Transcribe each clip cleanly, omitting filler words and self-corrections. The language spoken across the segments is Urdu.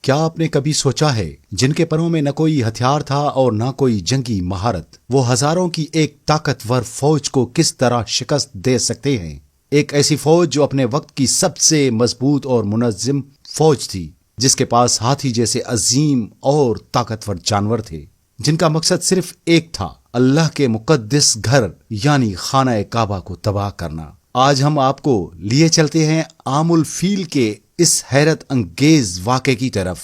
کیا آپ نے کبھی سوچا ہے جن کے پروں میں نہ کوئی ہتھیار تھا اور نہ کوئی جنگی مہارت، وہ ہزاروں کی ایک طاقتور فوج کو کس طرح شکست دے سکتے ہیں؟ ایک ایسی فوج جو اپنے وقت کی سب سے مضبوط اور منظم فوج تھی، جس کے پاس ہاتھی جیسے عظیم اور طاقتور جانور تھے، جن کا مقصد صرف ایک تھا، اللہ کے مقدس گھر یعنی خانہ کعبہ کو تباہ کرنا۔ آج ہم آپ کو لیے چلتے ہیں عام الفیل کے اس حیرت انگیز واقعے کی طرف،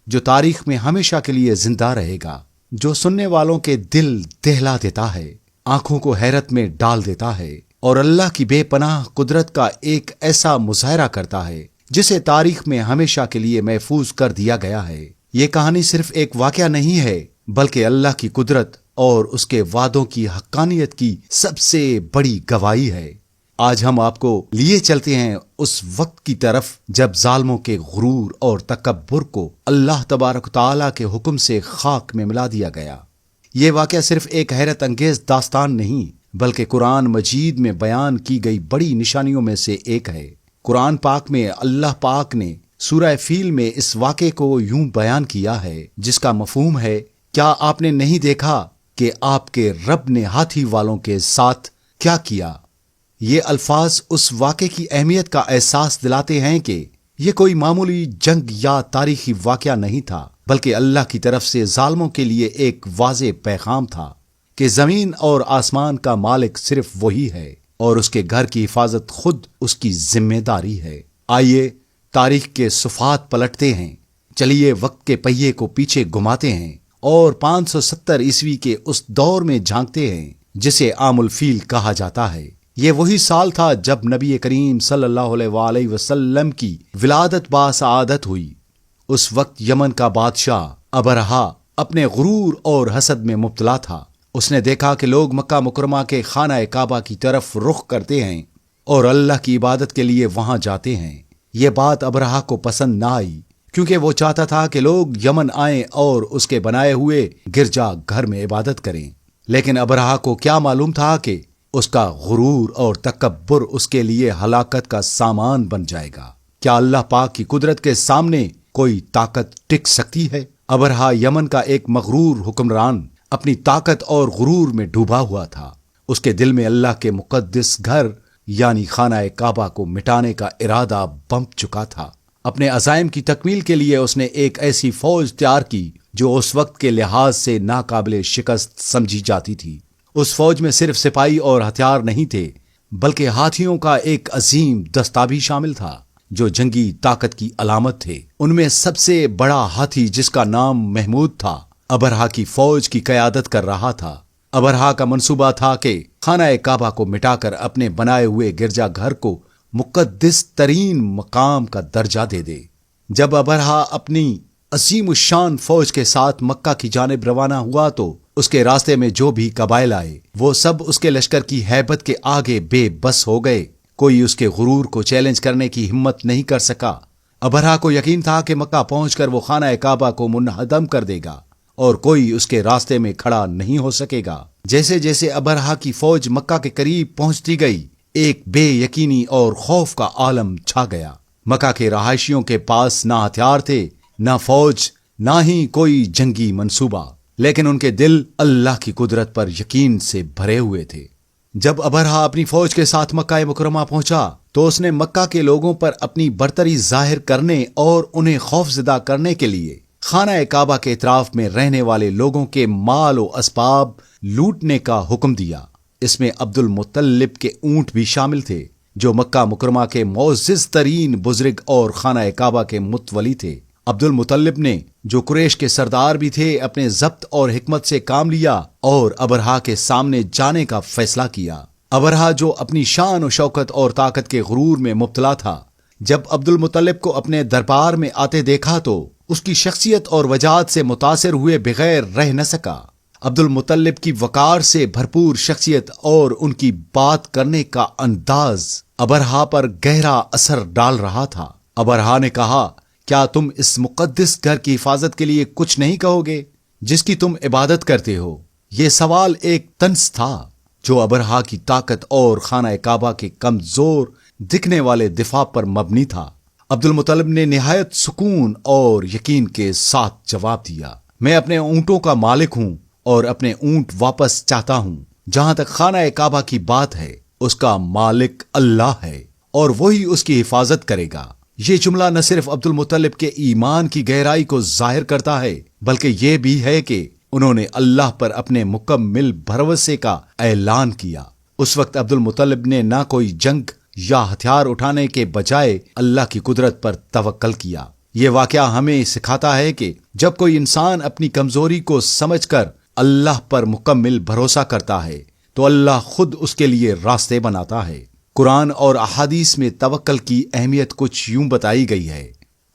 جو تاریخ میں ہمیشہ کے لیے زندہ رہے گا، جو سننے والوں کے دل دہلا دیتا ہے، آنکھوں کو حیرت میں ڈال دیتا ہے، اور اللہ کی بے پناہ قدرت کا ایک ایسا مظاہرہ کرتا ہے جسے تاریخ میں ہمیشہ کے لیے محفوظ کر دیا گیا ہے۔ یہ کہانی صرف ایک واقعہ نہیں ہے، بلکہ اللہ کی قدرت اور اس کے وعدوں کی حقانیت کی سب سے بڑی گواہی ہے۔ آج ہم آپ کو لیے چلتے ہیں اس وقت کی طرف جب ظالموں کے غرور اور تکبر کو اللہ تبارک و تعالیٰ کے حکم سے خاک میں ملا دیا گیا۔ یہ واقعہ صرف ایک حیرت انگیز داستان نہیں، بلکہ قرآن مجید میں بیان کی گئی بڑی نشانیوں میں سے ایک ہے۔ قرآن پاک میں اللہ پاک نے سورہ فیل میں اس واقعے کو یوں بیان کیا ہے، جس کا مفہوم ہے، کیا آپ نے نہیں دیکھا کہ آپ کے رب نے ہاتھی والوں کے ساتھ کیا کیا؟ یہ الفاظ اس واقعے کی اہمیت کا احساس دلاتے ہیں کہ یہ کوئی معمولی جنگ یا تاریخی واقعہ نہیں تھا، بلکہ اللہ کی طرف سے ظالموں کے لیے ایک واضح پیغام تھا کہ زمین اور آسمان کا مالک صرف وہی ہے اور اس کے گھر کی حفاظت خود اس کی ذمہ داری ہے۔ آئیے تاریخ کے صفحات پلٹتے ہیں، چلیے وقت کے پہیے کو پیچھے گھماتے ہیں اور 570 عیسوی کے اس دور میں جھانکتے ہیں جسے عام الفیل کہا جاتا ہے۔ یہ وہی سال تھا جب نبی کریم صلی اللہ علیہ وآلہ وسلم کی ولادت باسعادت ہوئی۔ اس وقت یمن کا بادشاہ ابرہہ اپنے غرور اور حسد میں مبتلا تھا۔ اس نے دیکھا کہ لوگ مکہ مکرمہ کے خانہ کعبہ کی طرف رخ کرتے ہیں اور اللہ کی عبادت کے لیے وہاں جاتے ہیں۔ یہ بات ابرہہ کو پسند نہ آئی، کیونکہ وہ چاہتا تھا کہ لوگ یمن آئیں اور اس کے بنائے ہوئے گرجا گھر میں عبادت کریں۔ لیکن ابرہہ کو کیا معلوم تھا کہ اس کا غرور اور تکبر اس کے لیے ہلاکت کا سامان بن جائے گا۔ کیا اللہ پاک کی قدرت کے سامنے کوئی طاقت ٹک سکتی ہے؟ ابرہہ یمن کا ایک مغرور حکمران اپنی طاقت اور غرور میں ڈوبا ہوا تھا۔ اس کے دل میں اللہ کے مقدس گھر یعنی خانہ کعبہ کو مٹانے کا ارادہ بنپ چکا تھا۔ اپنے عزائم کی تکمیل کے لیے اس نے ایک ایسی فوج تیار کی جو اس وقت کے لحاظ سے ناقابل شکست سمجھی جاتی تھی۔ اس فوج میں صرف سپاہی اور ہتھیار نہیں تھے، بلکہ ہاتھیوں کا ایک عظیم دستہ بھی شامل تھا، جو جنگی طاقت کی علامت تھے۔ ان میں سب سے بڑا ہاتھی، جس کا نام محمود تھا، ابرہہ کی فوج کی قیادت کر رہا تھا۔ ابرہہ کا منصوبہ تھا کہ خانہ کعبہ کو مٹا کر اپنے بنائے ہوئے گرجا گھر کو مقدس ترین مقام کا درجہ دے دے۔ جب ابرہہ اپنی عظیم الشان فوج کے ساتھ مکہ کی جانب روانہ ہوا تو اس کے راستے میں جو بھی قبائل آئے، وہ سب اس کے لشکر کی ہیبت کے آگے بے بس ہو گئے۔ کوئی اس کے غرور کو چیلنج کرنے کی ہمت نہیں کر سکا۔ ابرہہ کو یقین تھا کہ مکہ پہنچ کر وہ خانہ کعبہ کو منہدم کر دے گا اور کوئی اس کے راستے میں کھڑا نہیں ہو سکے گا۔ جیسے جیسے ابرہہ کی فوج مکہ کے قریب پہنچتی گئی، ایک بے یقینی اور خوف کا عالم چھا گیا۔ مکہ کے رہائشیوں کے پاس نہ ہتھیار تھے، نہ فوج، نہ ہی کوئی جنگی منصوبہ، لیکن ان کے دل اللہ کی قدرت پر یقین سے بھرے ہوئے تھے۔ جب ابرہہ اپنی فوج کے ساتھ مکہ مکرمہ پہنچا تو اس نے مکہ کے لوگوں پر اپنی برتری ظاہر کرنے اور انہیں خوفزدہ کرنے کے لیے خانہ کعبہ کے اطراف میں رہنے والے لوگوں کے مال و اسباب لوٹنے کا حکم دیا۔ اس میں عبد المطلب کے اونٹ بھی شامل تھے، جو مکہ مکرمہ کے معزز ترین بزرگ اور خانہ کعبہ کے متولی تھے۔ عبد المطلب نے، جو قریش کے سردار بھی تھے، اپنے ضبط اور حکمت سے کام لیا اور ابرہہ کے سامنے جانے کا فیصلہ کیا۔ ابرہہ، جو اپنی شان و شوکت اور طاقت کے غرور میں مبتلا تھا، جب عبد المطلب کو اپنے دربار میں آتے دیکھا تو اس کی شخصیت اور وجاہت سے متاثر ہوئے بغیر رہ نہ سکا۔ عبد المطلب کی وقار سے بھرپور شخصیت اور ان کی بات کرنے کا انداز ابرہہ پر گہرا اثر ڈال رہا تھا۔ ابرہہ نے کہا، کیا تم اس مقدس گھر کی حفاظت کے لیے کچھ نہیں کہو گے جس کی تم عبادت کرتے ہو؟ یہ سوال ایک طنز تھا جو ابرہہ کی طاقت اور خانہ کعبہ کے کمزور دکھنے والے دفاع پر مبنی تھا۔ عبد المطلب نے نہایت سکون اور یقین کے ساتھ جواب دیا، میں اپنے اونٹوں کا مالک ہوں اور اپنے اونٹ واپس چاہتا ہوں۔ جہاں تک خانہ کعبہ کی بات ہے، اس کا مالک اللہ ہے اور وہی اس کی حفاظت کرے گا۔ یہ جملہ نہ صرف عبد المطلب کے ایمان کی گہرائی کو ظاہر کرتا ہے، بلکہ یہ بھی ہے کہ انہوں نے اللہ پر اپنے مکمل بھروسے کا اعلان کیا۔ اس وقت عبد المطلب نے نہ کوئی جنگ یا ہتھیار اٹھانے کے بجائے اللہ کی قدرت پر توکل کیا۔ یہ واقعہ ہمیں سکھاتا ہے کہ جب کوئی انسان اپنی کمزوری کو سمجھ کر اللہ پر مکمل بھروسہ کرتا ہے تو اللہ خود اس کے لیے راستے بناتا ہے۔ قرآن اور احادیث میں توکل کی اہمیت کچھ یوں بتائی گئی ہے۔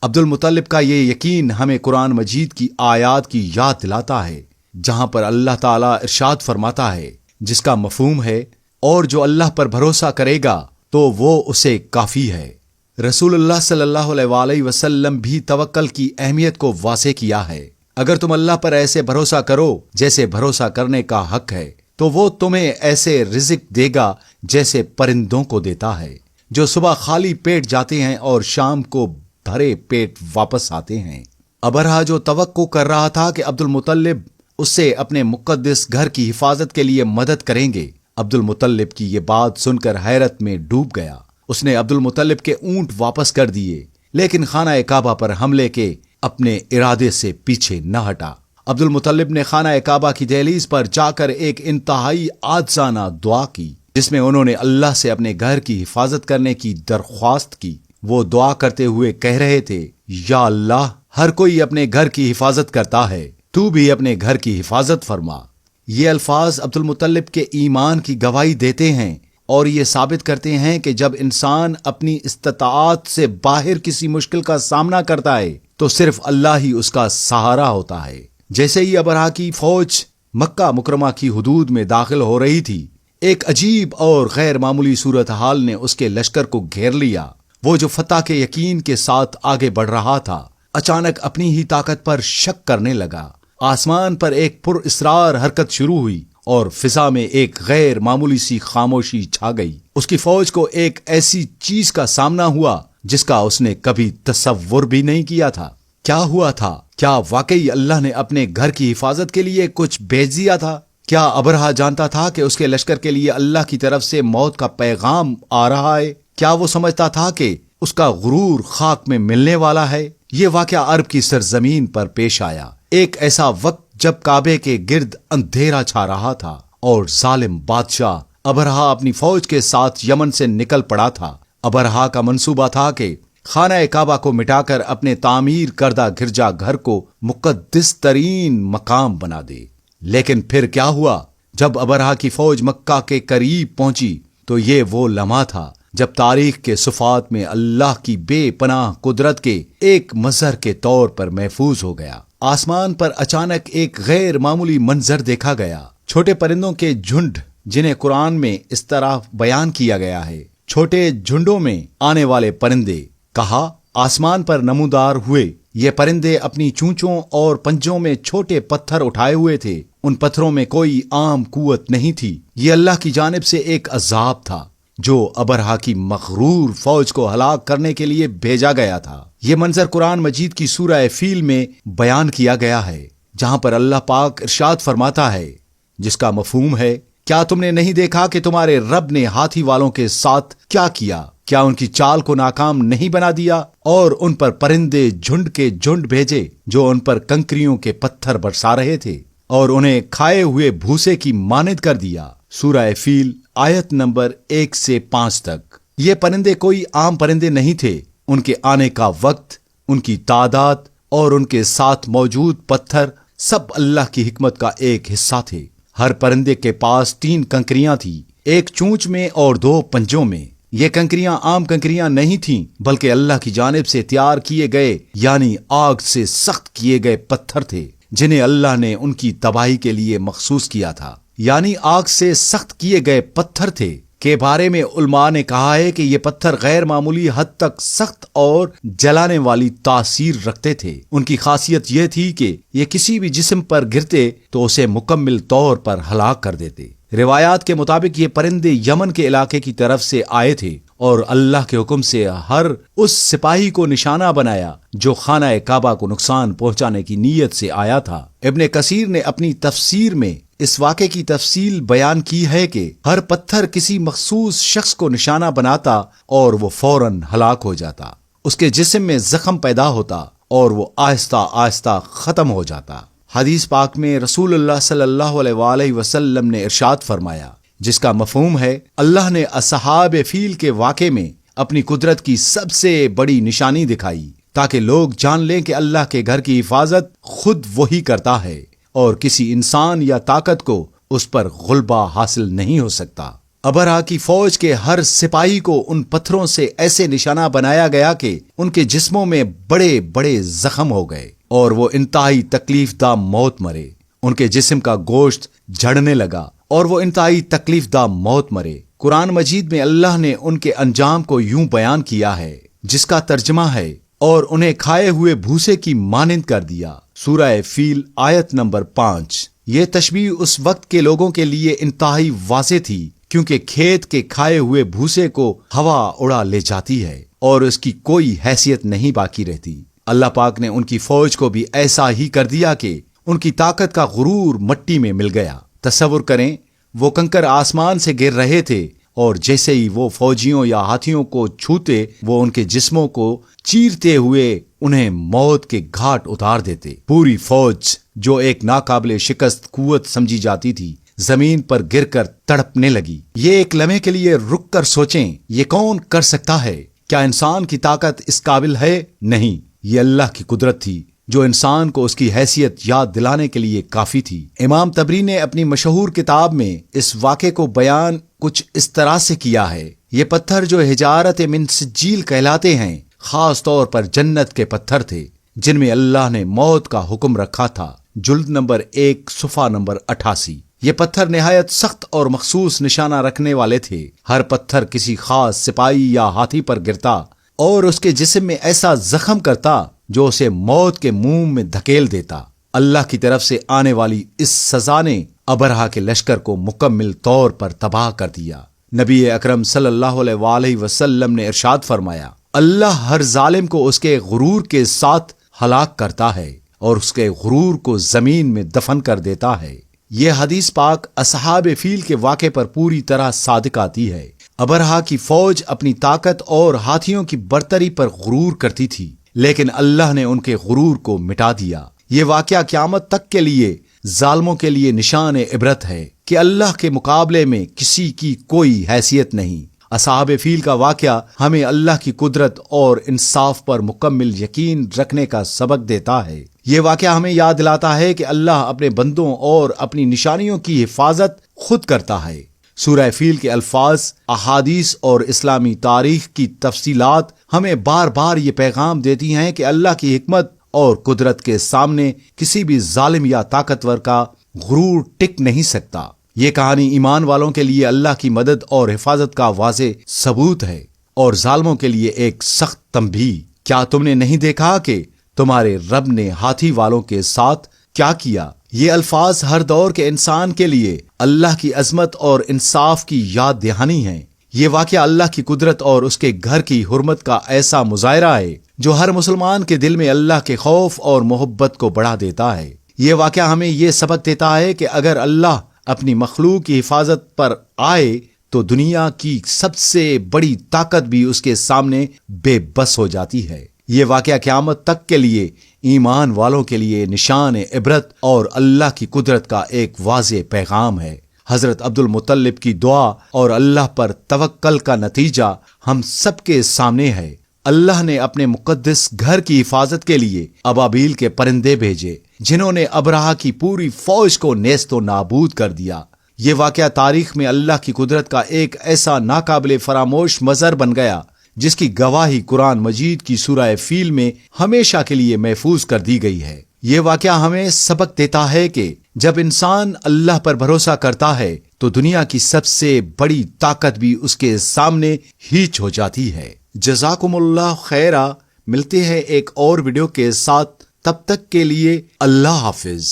عبد المطلب کا یہ یقین ہمیں قرآن مجید کی آیات کی یاد دلاتا ہے، جہاں پر اللہ تعالیٰ ارشاد فرماتا ہے، جس کا مفہوم ہے، اور جو اللہ پر بھروسہ کرے گا تو وہ اسے کافی ہے۔ رسول اللہ صلی اللہ علیہ وآلہ وسلم بھی توکل کی اہمیت کو واضح کیا ہے۔ اگر تم اللہ پر ایسے بھروسہ کرو جیسے بھروسہ کرنے کا حق ہے تو وہ تمہیں ایسے رزق دے گا جیسے پرندوں کو دیتا ہے، جو صبح خالی پیٹ جاتے ہیں اور شام کو بھرے پیٹ واپس آتے ہیں۔ ابرہہ جو توقع کر رہا تھا کہ عبد المطلب اس سے اپنے مقدس گھر کی حفاظت کے لیے مدد کریں گے، عبد المطلب کی یہ بات سن کر حیرت میں ڈوب گیا۔ اس نے عبد المطلب کے اونٹ واپس کر دیے، لیکن خانہ کعبہ پر حملے کے اپنے ارادے سے پیچھے نہ ہٹا۔ عبد المطلب نے خانہ کعبہ کی دہلیز پر جا کر ایک انتہائی عاجزانہ دعا کی، جس میں انہوں نے اللہ سے اپنے گھر کی حفاظت کرنے کی درخواست کی۔ وہ دعا کرتے ہوئے کہہ رہے تھے، یا اللہ، ہر کوئی اپنے گھر کی حفاظت کرتا ہے، تو بھی اپنے گھر کی حفاظت فرما۔ یہ الفاظ عبد المطلب کے ایمان کی گواہی دیتے ہیں اور یہ ثابت کرتے ہیں کہ جب انسان اپنی استطاعت سے باہر کسی مشکل کا سامنا کرتا ہے تو صرف اللہ ہی اس کا سہارا ہوتا ہے۔ جیسے ہی ابرہہ کی فوج مکہ مکرمہ کی حدود میں داخل ہو رہی تھی، ایک عجیب اور غیر معمولی صورتحال نے اس کے لشکر کو گھیر لیا۔ وہ جو فتح کے یقین کے ساتھ آگے بڑھ رہا تھا، اچانک اپنی ہی طاقت پر شک کرنے لگا۔ آسمان پر ایک پر اسرار حرکت شروع ہوئی اور فضا میں ایک غیر معمولی سی خاموشی چھا گئی۔ اس کی فوج کو ایک ایسی چیز کا سامنا ہوا جس کا اس نے کبھی تصور بھی نہیں کیا تھا۔ کیا ہوا تھا؟ کیا واقعی اللہ نے اپنے گھر کی حفاظت کے لیے کچھ بھیج دیا تھا؟ کیا ابرہہ جانتا تھا کہ اس کے لشکر کے لیے اللہ کی طرف سے موت کا پیغام آ رہا ہے؟ کیا وہ سمجھتا تھا کہ اس کا غرور خاک میں ملنے والا ہے؟ یہ واقعہ عرب کی سرزمین پر پیش آیا، ایک ایسا وقت جب کعبے کے گرد اندھیرا چھا رہا تھا اور ظالم بادشاہ ابرہہ اپنی فوج کے ساتھ یمن سے نکل پڑا تھا۔ ابرہہ کا منصوبہ تھا کہ خانہ کعبہ کو مٹا کر اپنے تعمیر کردہ گرجا گھر کو مقدس ترین مقام بنا دے۔ لیکن پھر کیا ہوا؟ جب ابرہہ کی فوج مکہ کے قریب پہنچی تو یہ وہ لمحہ تھا جب تاریخ کے صفحات میں اللہ کی بے پناہ قدرت کے ایک مظہر کے طور پر محفوظ ہو گیا۔ آسمان پر اچانک ایک غیر معمولی منظر دیکھا گیا۔ چھوٹے پرندوں کے جھنڈ، جنہیں قرآن میں اس طرح بیان کیا گیا ہے، چھوٹے جھنڈوں میں آنے والے پرندے، کہا آسمان پر نمودار ہوئے۔ یہ پرندے اپنی چونچوں اور پنجوں میں چھوٹے پتھر اٹھائے ہوئے تھے۔ ان پتھروں میں کوئی عام قوت نہیں تھی، یہ اللہ کی جانب سے ایک عذاب تھا جو ابرہہ کی مغرور فوج کو ہلاک کرنے کے لیے بھیجا گیا تھا۔ یہ منظر قرآن مجید کی سورہ فیل میں بیان کیا گیا ہے، جہاں پر اللہ پاک ارشاد فرماتا ہے، جس کا مفہوم ہے، کیا تم نے نہیں دیکھا کہ تمہارے رب نے ہاتھی والوں کے ساتھ کیا کیا؟ کیا ان کی چال کو ناکام نہیں بنا دیا اور ان پر پرندے جھنڈ کے جھنڈ بھیجے جو ان پر کنکریوں کے پتھر برسا رہے تھے اور انہیں کھائے ہوئے بھوسے کی مانند کر دیا۔ سورہ فیل آیت نمبر 1 سے 5 تک۔ یہ پرندے کوئی عام پرندے نہیں تھے، ان کے آنے کا وقت، ان کی تعداد اور ان کے ساتھ موجود پتھر سب اللہ کی حکمت کا ایک حصہ تھے۔ ہر پرندے کے پاس 3 کنکریاں تھیں، ایک چونچ میں اور 2 پنجوں میں۔ یہ کنکریاں عام کنکریاں نہیں تھیں، بلکہ اللہ کی جانب سے تیار کیے گئے یعنی آگ سے سخت کیے گئے پتھر تھے، جنہیں اللہ نے ان کی تباہی کے لیے مخصوص کیا تھا۔ یعنی آگ سے سخت کیے گئے پتھر تھے کے بارے میں علماء نے کہا ہے کہ یہ پتھر غیر معمولی حد تک سخت اور جلانے والی تاثیر رکھتے تھے۔ ان کی خاصیت یہ تھی کہ یہ کسی بھی جسم پر گرتے تو اسے مکمل طور پر ہلاک کر دیتے۔ روایات کے مطابق یہ پرندے یمن کے علاقے کی طرف سے آئے تھے اور اللہ کے حکم سے ہر اس سپاہی کو نشانہ بنایا جو خانہ کعبہ کو نقصان پہنچانے کی نیت سے آیا تھا۔ ابن کثیر نے اپنی تفسیر میں اس واقعے کی تفصیل بیان کی ہے کہ ہر پتھر کسی مخصوص شخص کو نشانہ بناتا اور وہ فوراً ہلاک ہو جاتا، اس کے جسم میں زخم پیدا ہوتا اور وہ آہستہ آہستہ ختم ہو جاتا۔ حدیث پاک میں رسول اللہ صلی اللہ علیہ وآلہ وسلم نے ارشاد فرمایا، جس کا مفہوم ہے اللہ نے اصحاب فیل کے واقعے میں اپنی قدرت کی سب سے بڑی نشانی دکھائی تاکہ لوگ جان لیں کہ اللہ کے گھر کی حفاظت خود وہی کرتا ہے اور کسی انسان یا طاقت کو اس پر غلبہ حاصل نہیں ہو سکتا۔ ابرہہ کی فوج کے ہر سپاہی کو ان پتھروں سے ایسے نشانہ بنایا گیا کہ ان کے جسموں میں بڑے بڑے زخم ہو گئے اور وہ انتہائی تکلیف دہ موت مرے۔ ان کے جسم کا گوشت جھڑنے لگا اور وہ انتہائی تکلیف دہ موت مرے۔ قرآن مجید میں اللہ نے ان کے انجام کو یوں بیان کیا ہے، جس کا ترجمہ ہے اور انہیں کھائے ہوئے بھوسے کی مانند کر دیا۔ سورہ فیل آیت نمبر 5۔ یہ تشبیہ اس وقت کے لوگوں کے لیے انتہائی واضح تھی، کیونکہ کھیت کے کھائے ہوئے بھوسے کو ہوا اڑا لے جاتی ہے اور اس کی کوئی حیثیت نہیں باقی رہتی۔ اللہ پاک نے ان کی فوج کو بھی ایسا ہی کر دیا کہ ان کی طاقت کا غرور مٹی میں مل گیا۔ تصور کریں، وہ کنکر آسمان سے گر رہے تھے اور جیسے ہی وہ فوجیوں یا ہاتھیوں کو چھوتے وہ ان کے جسموں کو چیرتے ہوئے انہیں موت کے گھاٹ اتار دیتے۔ پوری فوج جو ایک ناقابل شکست قوت سمجھی جاتی تھی زمین پر گر کر تڑپنے لگی۔ یہ ایک لمحے کے لیے رک کر سوچیں، یہ کون کر سکتا ہے؟ کیا انسان کی طاقت اس قابل ہے؟ نہیں، یہ اللہ کی قدرت تھی جو انسان کو اس کی حیثیت یاد دلانے کے لیے کافی تھی۔ امام طبری نے اپنی مشہور کتاب میں اس واقعے کو بیان کچھ اس طرح سے کیا ہے، یہ پتھر جو حجارت من سجیل کہلاتے ہیں خاص طور پر جنت کے پتھر تھے جن میں اللہ نے موت کا حکم رکھا تھا۔ جلد نمبر 1 صفحہ نمبر 88۔ یہ پتھر نہایت سخت اور مخصوص نشانہ رکھنے والے تھے۔ ہر پتھر کسی خاص سپاہی یا ہاتھی پر گرتا اور اس کے جسم میں ایسا زخم کرتا جو اسے موت کے منہ میں دھکیل دیتا۔ اللہ کی طرف سے آنے والی اس سزا نے ابرہہ کے لشکر کو مکمل طور پر تباہ کر دیا۔ نبی اکرم صلی اللہ علیہ وآلہ وسلم نے ارشاد فرمایا، اللہ ہر ظالم کو اس کے غرور کے ساتھ ہلاک کرتا ہے اور اس کے غرور کو زمین میں دفن کر دیتا ہے۔ یہ حدیث پاک اصحاب فیل کے واقعے پر پوری طرح صادق آتی ہے۔ ابرہہ کی فوج اپنی طاقت اور ہاتھیوں کی برتری پر غرور کرتی تھی، لیکن اللہ نے ان کے غرور کو مٹا دیا۔ یہ واقعہ قیامت تک کے لیے ظالموں کے لیے نشان عبرت ہے کہ اللہ کے مقابلے میں کسی کی کوئی حیثیت نہیں۔ اصحاب فیل کا واقعہ ہمیں اللہ کی قدرت اور انصاف پر مکمل یقین رکھنے کا سبق دیتا ہے۔ یہ واقعہ ہمیں یاد دلاتا ہے کہ اللہ اپنے بندوں اور اپنی نشانیوں کی حفاظت خود کرتا ہے۔ سورہ فیل کے الفاظ، احادیث اور اسلامی تاریخ کی تفصیلات ہمیں بار بار یہ پیغام دیتی ہیں کہ اللہ کی حکمت اور قدرت کے سامنے کسی بھی ظالم یا طاقتور کا غرور ٹک نہیں سکتا۔ یہ کہانی ایمان والوں کے لیے اللہ کی مدد اور حفاظت کا واضح ثبوت ہے اور ظالموں کے لیے ایک سخت تنبیہ۔ کیا تم نے نہیں دیکھا کہ تمہارے رب نے ہاتھی والوں کے ساتھ کیا کیا؟ یہ الفاظ ہر دور کے انسان کے لیے اللہ کی عظمت اور انصاف کی یاد دہانی ہیں۔ یہ واقعہ اللہ کی قدرت اور اس کے گھر کی حرمت کا ایسا مظاہرہ ہے جو ہر مسلمان کے دل میں اللہ کے خوف اور محبت کو بڑھا دیتا ہے۔ یہ واقعہ ہمیں یہ سبق دیتا ہے کہ اگر اللہ اپنی مخلوق کی حفاظت پر آئے تو دنیا کی سب سے بڑی طاقت بھی اس کے سامنے بے بس ہو جاتی ہے۔ یہ واقعہ قیامت تک کے لیے ایمان والوں کے لیے نشان عبرت اور اللہ کی قدرت کا ایک واضح پیغام ہے۔ حضرت عبد المطلب کی دعا اور اللہ پر توکل کا نتیجہ ہم سب کے سامنے ہے۔ اللہ نے اپنے مقدس گھر کی حفاظت کے لیے ابابیل کے پرندے بھیجے جنہوں نے ابرہہ کی پوری فوج کو نیست و نابود کر دیا۔ یہ واقعہ تاریخ میں اللہ کی قدرت کا ایک ایسا ناقابل فراموش مظہر بن گیا جس کی گواہی قرآن مجید کی سورہ فیل میں ہمیشہ کے لیے محفوظ کر دی گئی ہے۔ یہ واقعہ ہمیں سبق دیتا ہے کہ جب انسان اللہ پر بھروسہ کرتا ہے تو دنیا کی سب سے بڑی طاقت بھی اس کے سامنے ہیچ ہو جاتی ہے۔ جزاکم اللہ خیرہ۔ ملتے ہیں ایک اور ویڈیو کے ساتھ، تب تک کے لیے اللہ حافظ۔